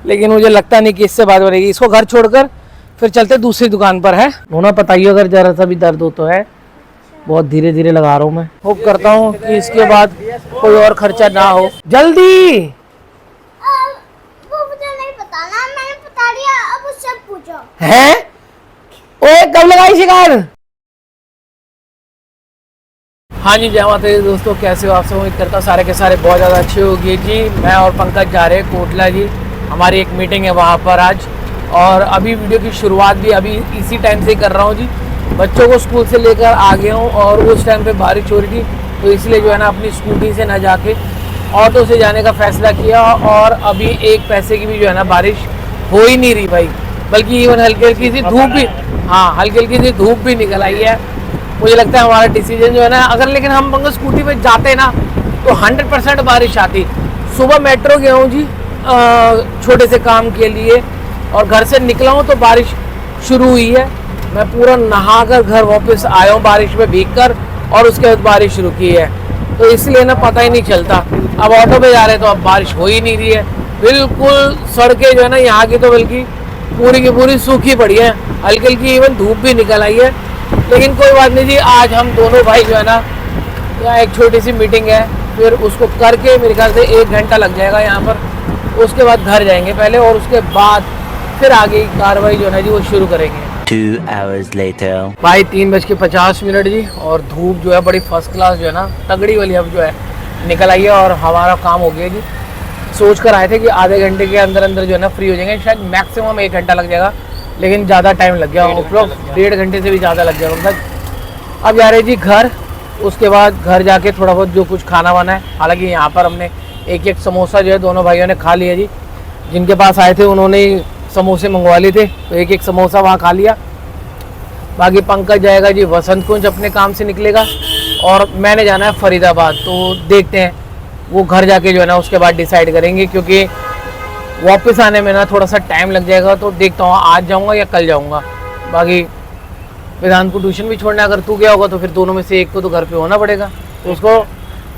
लेकिन मुझे लगता नहीं कि इससे बात बनेगी। इसको घर छोड़कर फिर चलते दूसरी दुकान पर है। नोना बताइए अगर जरा सा भी दर्द हो तो है, बहुत धीरे धीरे लगा रहा हूँ मैं। होप करता हूँ कि इसके बाद कोई और खर्चा ना हो। जल्दी वो मुझे नहीं पता ना, मैंने बता दिया, अब उससे पूछो। है ओए कब लगाई शिकार? हाँ जी, जय माता दी दोस्तों, कैसे हो आप सब? उम्मीद करता हूँ सारे के सारे बहुत ज़्यादा अच्छे होंगे जी। मैं और पंकज जा रहे हैं कोटला जी, हमारी एक मीटिंग है वहाँ पर आज। और अभी वीडियो की शुरुआत भी अभी इसी टाइम से ही कर रहा हूँ जी। बच्चों को स्कूल से लेकर आ गया हूँ और उस टाइम पे बारिश हो रही थी, तो इसलिए जो है ना अपनी स्कूटी से ना जाके ऑटो से जाने का फैसला किया। और अभी एक पैसे की भी जो है ना बारिश हो ही नहीं रही भाई, बल्कि इवन हल्की हल्की सी धूप भी, हाँ हल्की हल्की सी धूप भी निकल आई है। मुझे लगता है हमारा डिसीजन जो है ना, अगर लेकिन हम पंकज स्कूटी पे जाते ना तो 100% बारिश आती। सुबह मेट्रो गया हूँ जी छोटे से काम के लिए, और घर से निकला हूँ तो बारिश शुरू हुई है। मैं पूरा नहा कर घर वापस आया हूँ बारिश में भीग कर, और उसके बाद बारिश शुरू की है, तो इसलिए ना पता ही नहीं चलता। अब ऑटो पे जा रहे हैं तो अब बारिश हो ही नहीं रही है बिल्कुल। सड़कें जो है ना यहाँ की तो बल्कि पूरी की पूरी सूखी पड़ी है, हल्की हल्की इवन धूप भी निकल आई है। लेकिन कोई बात नहीं जी, आज हम दोनों भाई जो है ना, यहाँ एक छोटी सी मीटिंग है, फिर उसको करके मेरे ख्याल से 1 घंटा लग जाएगा यहाँ पर। उसके बाद घर जाएंगे पहले, और उसके बाद फिर आगे की कार्रवाई जो है ना जी वो शुरू करेंगे। 2 hours later भाई 3:50 जी, और धूप जो है बड़ी फर्स्ट क्लास जो है ना तगड़ी वाली अब जो है निकल आई है, और हमारा काम हो गया जी। सोच कर आए थे कि आधे घंटे के अंदर अंदर जो है ना फ्री हो जाएंगे, शायद मैक्सिमम 1 घंटा लग जाएगा, लेकिन ज़्यादा टाइम लग गया, उपरोक्त 1.5 घंटे से भी ज़्यादा लग जाएगा मतलब। अब जा रहे जी घर, उसके बाद घर जाके थोड़ा बहुत जो कुछ खाना वाना है, हालांकि यहाँ पर हमने एक समोसा जो है दोनों भाइयों ने खा लिया जी। जिनके पास आए थे उन्होंने समोसे मंगवा लिए थे, तो एक समोसा वहाँ खा लिया। बाकी पंकज जाएगा जी वसंत कुंज, अपने काम से निकलेगा, और मैंने जाना है फरीदाबाद। तो देखते हैं वो घर जाके जो है ना उसके बाद डिसाइड करेंगे, क्योंकि वापस आने में ना थोड़ा सा टाइम लग जाएगा। तो देखता हूँ आज जाऊँगा या कल जाऊँगा। बाकी वेदांत को ट्यूशन भी छोड़ना है, अगर तू गया होगा तो फिर दोनों में से एक को तो घर पे होना पड़ेगा, तो उसको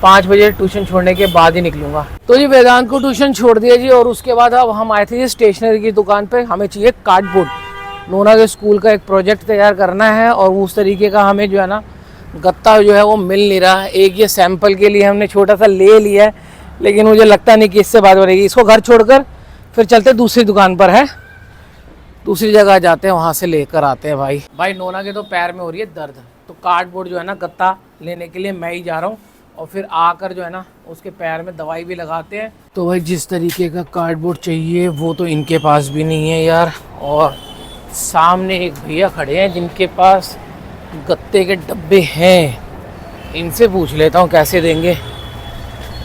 5 बजे ट्यूशन छोड़ने के बाद ही निकलूंगा। तो जी वेदांत को ट्यूशन छोड़ दिया जी, और उसके बाद अब हम आए थे जी स्टेशनरी की दुकान पे। हमें चाहिए कार्डबोर्ड, नोना के स्कूल का एक प्रोजेक्ट तैयार करना है, और उस तरीके का हमें जो है ना गत्ता जो है वो मिल नहीं रहा। एक ये सैंपल के लिए हमने छोटा सा ले लिया है, लेकिन मुझे लगता नहीं कि इससे बात बनेगी। इसको घर छोड़कर फिर चलते दूसरी दुकान पर है, दूसरी जगह जाते हैं, वहाँ से लेकर आते हैं। भाई नोना के तो पैर में हो रही है दर्द, तो कार्डबोर्ड जो है ना गत्ता लेने के लिए मैं ही जा रहा हूँ, और फिर आकर जो है ना उसके पैर में दवाई भी लगाते हैं। तो भाई जिस तरीके का कार्डबोर्ड चाहिए वो तो इनके पास भी नहीं है यार, और सामने एक भैया खड़े हैं जिनके पास गत्ते के डब्बे हैं, इनसे पूछ लेता हूँ कैसे देंगे।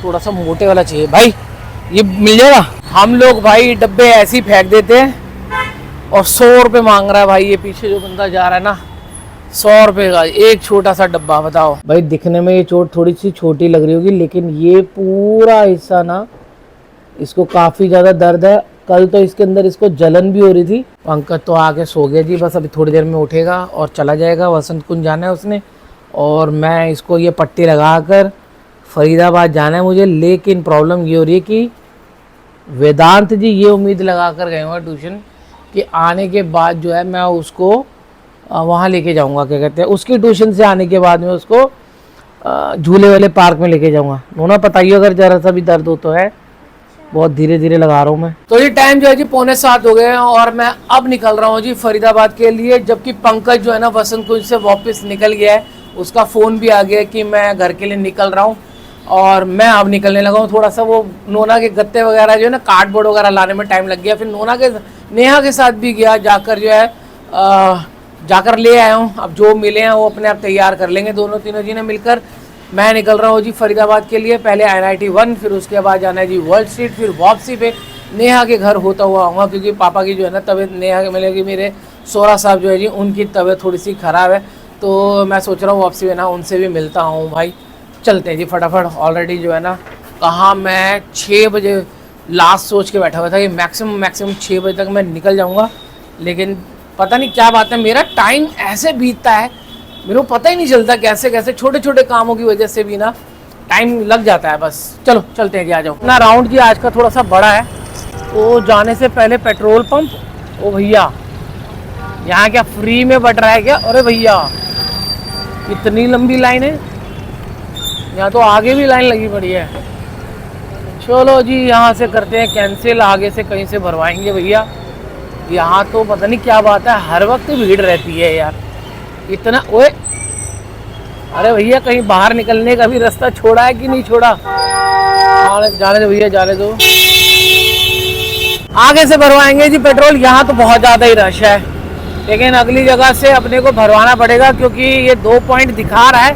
थोड़ा सा मोटे वाला चाहिए भाई, ये मिल जाएगा? हम लोग भाई डब्बे ऐसे ही फेंक देते हैं, और 100 रुपये मांग रहा है भाई ये पीछे जो बंदा जा रहा है ना, 100 रुपये का एक छोटा सा डब्बा। बताओ भाई, दिखने में ये चोट थोड़ी सी छोटी लग रही होगी, लेकिन ये पूरा हिस्सा ना इसको काफ़ी ज़्यादा दर्द है। कल तो इसके अंदर इसको जलन भी हो रही थी। पंकज तो आके सो गया जी, बस अभी थोड़ी देर में उठेगा और चला जाएगा, वसंत कुंज जाना है उसने, और मैं इसको ये पट्टी लगा कर फरीदाबाद जाना है मुझे। लेकिन प्रॉब्लम ये हो रही है कि वेदांत जी ये उम्मीद लगा कर गए हुए ट्यूशन कि आने के बाद जो है मैं उसको वहाँ लेके जाऊँगा, क्या कहते हैं, उसकी ट्यूशन से आने के बाद में उसको झूले वाले पार्क में लेके जाऊँगा। नोना बताइए अगर ज़रा सा भी दर्द हो तो है, बहुत धीरे धीरे लगा रहा हूँ मैं। तो ये टाइम जो है जी 6:45 हो गए हैं, और मैं अब निकल रहा हूँ जी फरीदाबाद के लिए, जबकि पंकज जो है ना वसंत कुंज से वापस निकल गया है। उसका फ़ोन भी आ गया कि मैं घर के लिए निकल रहा हूँ, और मैं अब निकलने लगा हूँ। थोड़ा सा वो नोना के गत्ते वगैरह जो है ना, कार्डबोर्ड वगैरह लाने में टाइम लग गया। फिर नेहा के साथ भी गया, जाकर जो है जाकर ले आया हूँ। अब जो मिले हैं वो अपने आप तैयार कर लेंगे दोनों तीनों जी ने मिलकर। मैं निकल रहा हूँ जी फरीदाबाद के लिए, पहले NIT 1, फिर उसके बाद जाना है जी वर्ल्ड स्ट्रीट, फिर वापसी पे नेहा के घर होता हुआ आऊँगा, क्योंकि पापा की जो है ना तबीयत, नेहा के मिलेगी, मेरे सोहरा साहब जो है जी उनकी तबीयत थोड़ी सी ख़राब है, तो मैं सोच रहा हूँ वापसी में ना उनसे भी मिलता हूँ। भाई चलते हैं जी फटाफट। ऑलरेडी जो है ना कहाँ मैं 6 बजे लास्ट सोच के बैठा हुआ था कि मैक्सिमम 6 बजे तक मैं निकल जाऊँगा, लेकिन पता नहीं क्या बात है, मेरा टाइम ऐसे बीतता है, मेरे को पता ही नहीं चलता कैसे कैसे छोटे छोटे कामों की वजह से भी ना टाइम लग जाता है। बस चलो चलते हैं जी, आ जाओ। अपना राउंड जी आज का थोड़ा सा बड़ा है, तो जाने से पहले पेट्रोल पंप। ओ भैया, यहाँ क्या फ्री में बट रहा है क्या? अरे भैया इतनी लंबी लाइन है, यहाँ तो आगे भी लाइन लगी पड़ी है। चलो जी, यहाँ से करते हैं कैंसिल, आगे से कहीं से भरवाएंगे भैया। यहाँ तो पता नहीं क्या बात है, हर वक्त भीड़ रहती है यार इतना। ओए अरे भैया, कहीं बाहर निकलने का भी रास्ता छोड़ा है कि नहीं छोड़ा? जाने दो भैया, जाने दो। आगे से भरवाएंगे जी पेट्रोल। यहाँ तो बहुत ज़्यादा ही रश है, लेकिन अगली जगह से अपने को भरवाना पड़ेगा, क्योंकि ये 2 पॉइंट दिखा रहा है,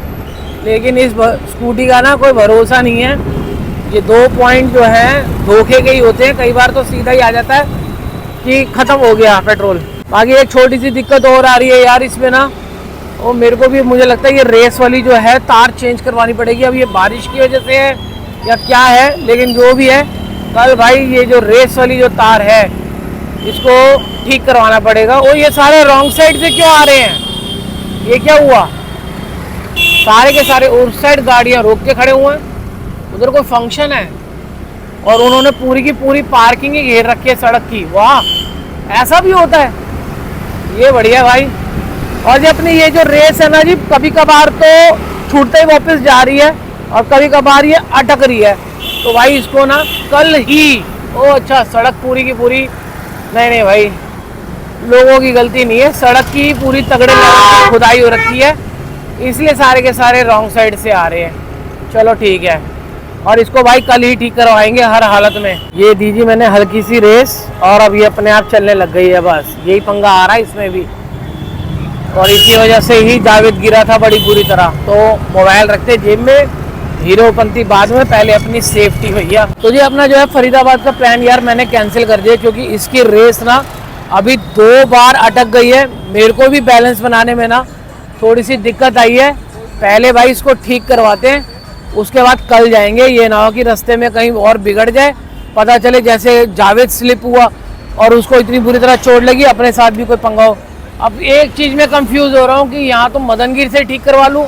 लेकिन इस स्कूटी का ना कोई भरोसा नहीं है। ये 2 पॉइंट जो है धोखे के ही होते हैं, कई बार तो सीधा ही आ जाता है कि ख़त्म हो गया पेट्रोल। बाकी एक छोटी सी दिक्कत और आ रही है यार इसमें ना, और मेरे को भी मुझे लगता है ये रेस वाली जो है तार चेंज करवानी पड़ेगी। अब ये बारिश की वजह से है या क्या है, लेकिन जो भी है, कल भाई ये जो रेस वाली जो तार है इसको ठीक करवाना पड़ेगा। और ये सारे रॉन्ग साइड से क्यों आ रहे हैं? ये क्या हुआ? सारे के सारे उस साइड गाड़ियाँ रोक के खड़े हुए हैं, उधर कोई फंक्शन है और उन्होंने पूरी की पूरी पार्किंग ही घेर रखी है सड़क की। वाह, ऐसा भी होता है, ये बढ़िया भाई। और ये अपनी ये जो रेस है ना जी, कभी कभार तो छूटते ही वापस जा रही है और कभी कभार ये अटक रही है। तो भाई इसको ना कल ही, ओ अच्छा, सड़क पूरी की पूरी, नहीं भाई, लोगों की गलती नहीं है, सड़क की पूरी तगड़े खुदाई हो रखी है, इसलिए सारे के सारे रॉन्ग साइड से आ रहे हैं। चलो ठीक है, और इसको भाई कल ही ठीक करवाएंगे हर हालत में। ये दीजिए मैंने हल्की सी रेस, और अब ये अपने आप चलने लग गई है। बस यही पंगा आ रहा है इसमें भी, और इसी वजह से ही जावेद गिरा था बड़ी बुरी तरह। तो मोबाइल रखते जेब में, हीरोपंती बाद में, पहले अपनी सेफ्टी भैया। तो जी अपना जो है फरीदाबाद का प्लान यार मैंने कैंसिल कर दिया, क्योंकि इसकी रेस ना अभी 2 बार अटक गई है। मेरे को भी बैलेंस बनाने में ना थोड़ी सी दिक्कत आई है। पहले भाई इसको ठीक करवाते हैं, उसके बाद कल जाएंगे। ये ना हो कि रास्ते में कहीं और बिगड़ जाए, पता चले जैसे जावेद स्लिप हुआ और उसको इतनी बुरी तरह चोट लगी, अपने साथ भी कोई पंगा हो। अब एक चीज़ में कंफ्यूज हो रहा हूँ कि यहाँ तो मदनगिर से ठीक करवा लूँ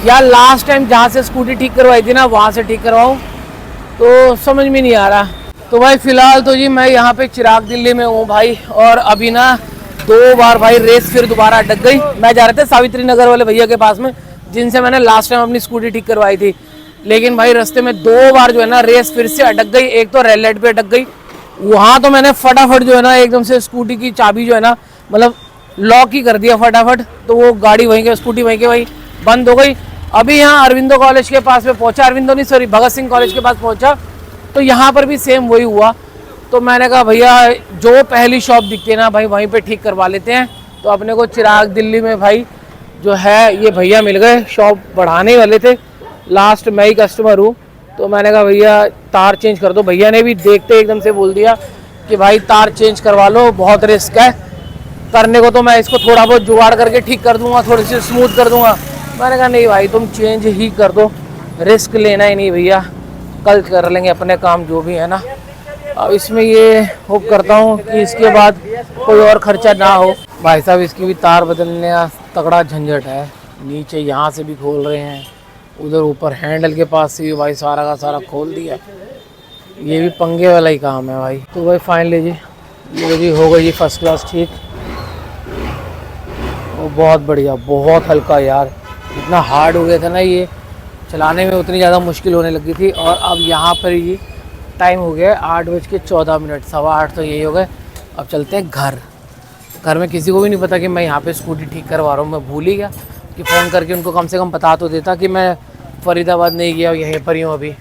या लास्ट टाइम जहाँ से स्कूटी ठीक करवाई थी ना वहाँ से ठीक करवाऊँ, तो समझ में नहीं आ रहा। तो भाई फ़िलहाल तो जी मैं यहाँ पे चिराग दिल्ली में हूँ भाई, और अभी ना 2 बार भाई रेस फिर दोबारा अटक गई। मैं जा रहा था सावित्री नगर वाले भैया के पास में, जिनसे मैंने लास्ट टाइम अपनी स्कूटी ठीक करवाई थी, लेकिन भाई रास्ते में 2 बार जो है ना रेस फिर से अटक गई। एक तो रेड लाइट पे अटक गई, वहाँ तो मैंने फटाफट जो है ना एकदम से स्कूटी की चाबी जो है ना मतलब लॉक ही कर दिया फटाफट, तो वो गाड़ी वहीं के, स्कूटी वहीं के वहीं बंद हो गई। अभी यहाँ अरविंदो कॉलेज के पास में पहुँचा, अरविंदो नहीं सॉरी भगत सिंह कॉलेज के पास पहुँचा, तो यहाँ पर भी सेम वही हुआ। तो मैंने कहा भैया जो पहली शॉप दिखती है ना भाई वहीं पे ठीक करवा लेते हैं। तो अपने को चिराग दिल्ली में भाई जो है ये भैया मिल गए, शॉप बढ़ाने वाले थे, लास्ट मैं ही कस्टमर हूँ। तो मैंने कहा भैया तार चेंज कर दो। भैया ने भी देखते एकदम से बोल दिया कि भाई तार चेंज करवा लो, बहुत रिस्क है करने को, तो मैं इसको थोड़ा बहुत जुगाड़ करके ठीक कर दूंगा, थोड़ी सी स्मूथ कर दूंगा। मैंने कहा नहीं भाई तुम चेंज ही कर दो, रिस्क लेना ही नहीं भैया, कल कर लेंगे अपने काम जो भी है ना। अब इसमें ये होप करता हूँ कि इसके बाद कोई और खर्चा ना हो। भाई साहब इसकी भी तार बदलने का तगड़ा झंझट है, नीचे यहाँ से भी खोल रहे हैं, उधर ऊपर हैंडल के पास से भी भाई सारा का सारा खोल दिया, ये भी पंगे वाला ही काम है भाई। तो भाई फाइनली जी ये भी हो गई जी फर्स्ट क्लास ठीक, वो बहुत बढ़िया, बहुत हल्का यार, इतना हार्ड हो गया था ना ये चलाने में, उतनी ज़्यादा मुश्किल होने लगी थी। और अब यहाँ पर ये टाइम हो गया 8:14, 8:15 तो यही हो गए। अब चलते हैं घर में किसी को भी नहीं पता कि मैं यहाँ पे स्कूटी ठीक करवा रहा हूँ। मैं भूल ही गया कि फ़ोन करके उनको कम से कम बता तो देता कि मैं फरीदाबाद नहीं गया, यहीं पर ही हूँ अभी।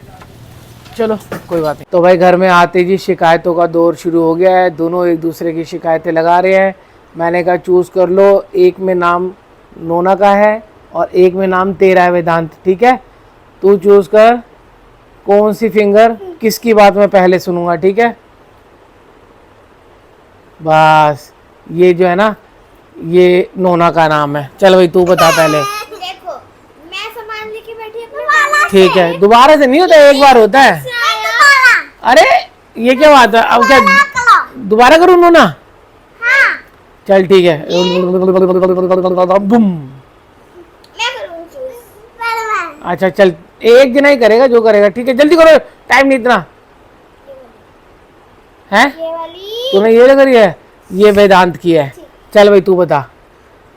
चलो कोई बात नहीं। तो भाई घर में आते जी शिकायतों का दौर शुरू हो गया है, दोनों एक दूसरे की शिकायतें लगा रहे हैं। मैंने कहा चूज़ कर लो, एक में नाम नोना का है और एक में नाम तेरा है वेदांत, ठीक है, तू चूज़ कर कौन सी फिंगर किसकी बात मैं पहले सुनूंगा, ठीक है। बस ये जो है ना ये नोना का नाम है। चल भाई तू बता पहले। देखो मैं सामान लेके बैठी हूँ, ठीक है, दोबारा से नहीं होता, एक बार होता है। अरे ये क्या बात है, अब क्या दोबारा करूँ नोना? हाँ चल ठीक है, बुम। मैं करूँ चूज, पहले मैं। अच्छा चल, एक जना ही करेगा जो करेगा, ठीक है, जल्दी करो, टाइम नहीं इतना। है? ये वाली तूने ये करी है, ये वेदांत की है। चल भाई तू बता।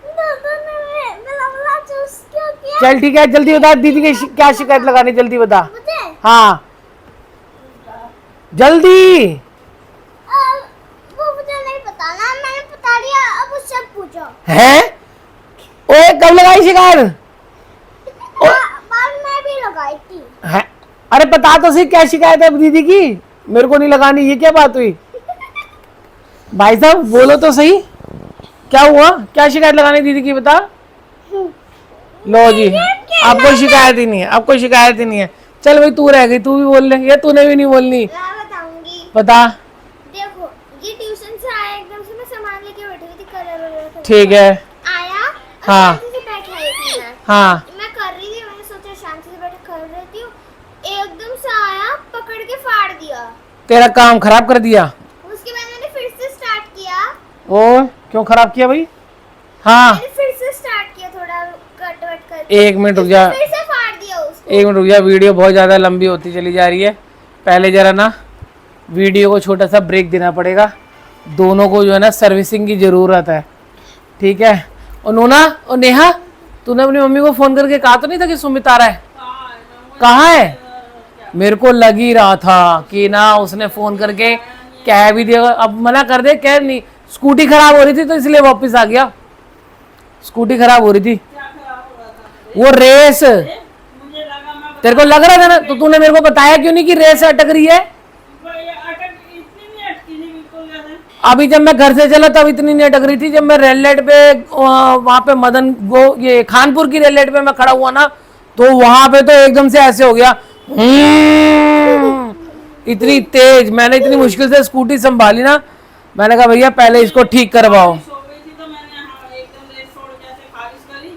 मैं चूज क्यों किया? चल ठीक है, जल्दी बता दीदी की क्या शिकायत लगानी, जल्दी बता। मुझे हाँ जल्दी। वो मुझे नहीं पता ना, मैंने बता दिया, अब उससे पूछो। है? ओए कब लगाई शिकायत? बाल मैं भी लगाई थी। है? अरे बता तो सही क्या शिकायत है दीदी की, मेरे को नहीं लगानी, ये क्या बात हुई? भाई साहब बोलो तो सही, क्या हुआ, क्या शिकायत लगानी दीदी की, बता। लो जी, अब कोई शिकायत ही नहीं है, अब कोई शिकायत ही नहीं है। चल भाई तू रह गई, तू भी बोल ले, ये तूने भी नहीं बोलनी। मैं बताऊंगी। बता। देखो ये ट्यूशन से आया, एकदम से मैं सामान लेके बैठी हुई थी, कलर वगैरह ठीक है। आया, हाँ। शांति से बैठ आई थी मैं। हाँ मैं कर रही थी, मैंने सोचा शांति से बैठ कर रही हूँ, एकदम से आया, पकड़ के फाड़ दिया। तेरा काम खराब कर दिया। उसके बाद मैंने फिर से स्टार्ट किया। ओ क्यों खराब किया भाई? हाँ मैंने फिर से स्टार्ट किया, थोड़ा कट वट कर, एक मिनट रुक जा, फिर से फाड़ दिया उसको। एक मिनट रुक जा, वीडियो बहुत ज़्यादा लंबी होती चली जा रही है। पहले जरा ना वीडियो को छोटा सा ब्रेक देना पड़ेगा, दोनों को जो है ना सर्विसिंग की ज़रूरत है, ठीक है। और नोना और नेहा, तूने अपनी मम्मी को फ़ोन करके कहा तो नहीं था कि सुमित आ रहा है? कहाँ है? मेरे को लग ही रहा था कि ना उसने फ़ोन करके कह भी दिया, अब मना कर दे, कह नहीं, स्कूटी खराब हो रही थी तो इसलिए वापस आ गया। स्कूटी खराब हो रही थी, वो रेस, तेरे को लग रहा था ना, तो तूने मेरे को बताया क्यों नहीं कि रेस अटक रही है? अभी जब मैं घर से चला तब इतनी नहीं अटक रही थी, जब मैं रेल लाइट पे वहां पे मदन गो ये खानपुर की रेल लाइट पे मैं खड़ा हुआ ना, तो वहां पे तो एकदम से ऐसे हो गया, इतनी तेज। मैंने इतनी मुश्किल से स्कूटी संभाली ना, मैंने कहा भैया पहले इसको ठीक करवाओ।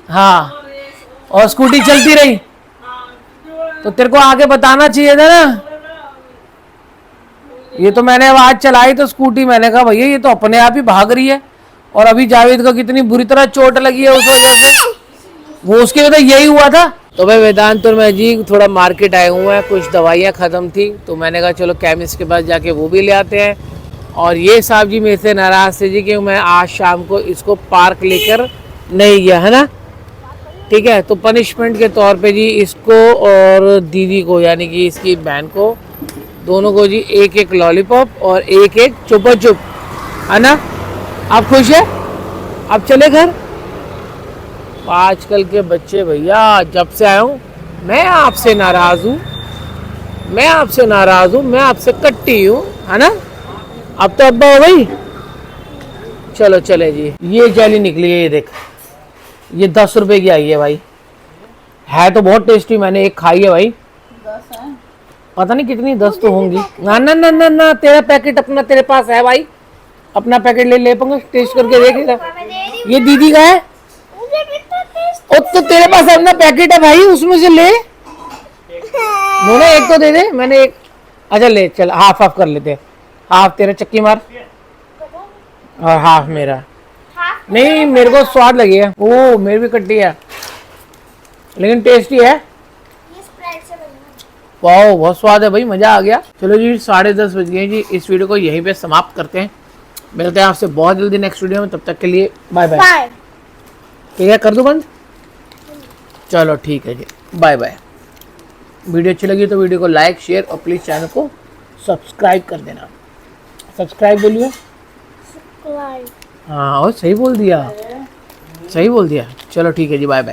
हाँ और स्कूटी चलती रही, तो तेरे को आगे बताना चाहिए था ना। ये तो मैंने आवाज चलाई तो स्कूटी, मैंने कहा भैया ये तो अपने आप ही भाग रही है। और अभी जावेद को कितनी बुरी तरह चोट लगी है उस वजह से, वो उसकी वजह यही हुआ था। तो भाई वेदांत और मैं जी थोड़ा मार्केट आए हुए हैं, कुछ दवाइयाँ ख़त्म थी तो मैंने कहा चलो केमिस्ट के पास जाके वो भी ले आते हैं। और ये साहब जी मेरे से नाराज़ थे जी कि मैं आज शाम को इसको पार्क लेकर नहीं गया, है ना, ठीक है। तो पनिशमेंट के तौर पे जी इसको और दीदी को, यानी कि इसकी बहन को, दोनों को जी एक एक लॉलीपॉप और एक एक चुपा चुप, है ना। आप खुश है? अब चले घर। आजकल के बच्चे भैया, जब से आया हूँ मैं आपसे नाराज़ हूँ, मैं आपसे नाराज़ हूँ, मैं आपसे कट्टी हूँ, है ना। अब तो अब्बा हो गई। चलो चले जी। ये जेली निकली है, ये देख, ये 10 रुपए की आई है भाई, है तो बहुत टेस्टी, मैंने एक खाई है भाई, पता नहीं कितनी 10 तो होंगी। ना ना ना ना ना, तेरा पैकेट अपना तेरे पास है भाई, अपना पैकेट ले पंकज, टेस्ट करके देखेगा। ये दीदी का है, ओ तो तेरे पास अपना पैकेट है भाई, उसमें से ले। नोना एक तो दे दे, मैंने एक, अच्छा ले चल, हाफ हाफ कर लेते, हाफ तेरा चक्की मार और हाफ मेरा। नहीं मेरे को स्वाद लगी है, ओ मेरी भी कट्टी है लेकिन टेस्टी है। वाह बहुत स्वाद है भाई, मजा आ गया। चलो जी 10:30 बज गए जी, इस वीडियो को यहीं पे समाप्त करते हैं, मिलते हैं आपसे बहुत जल्दी नेक्स्ट वीडियो में, तब तक के लिए बाय बाय। ठीक है, कर दो बंद। चलो ठीक है जी, बाय बाय। वीडियो अच्छी लगी तो वीडियो को लाइक शेयर और प्लीज़ चैनल को सब्सक्राइब कर देना। सब्सक्राइब बोलिए। हाँ और सही बोल दिया, सही बोल दिया। चलो ठीक है जी, बाय बाय।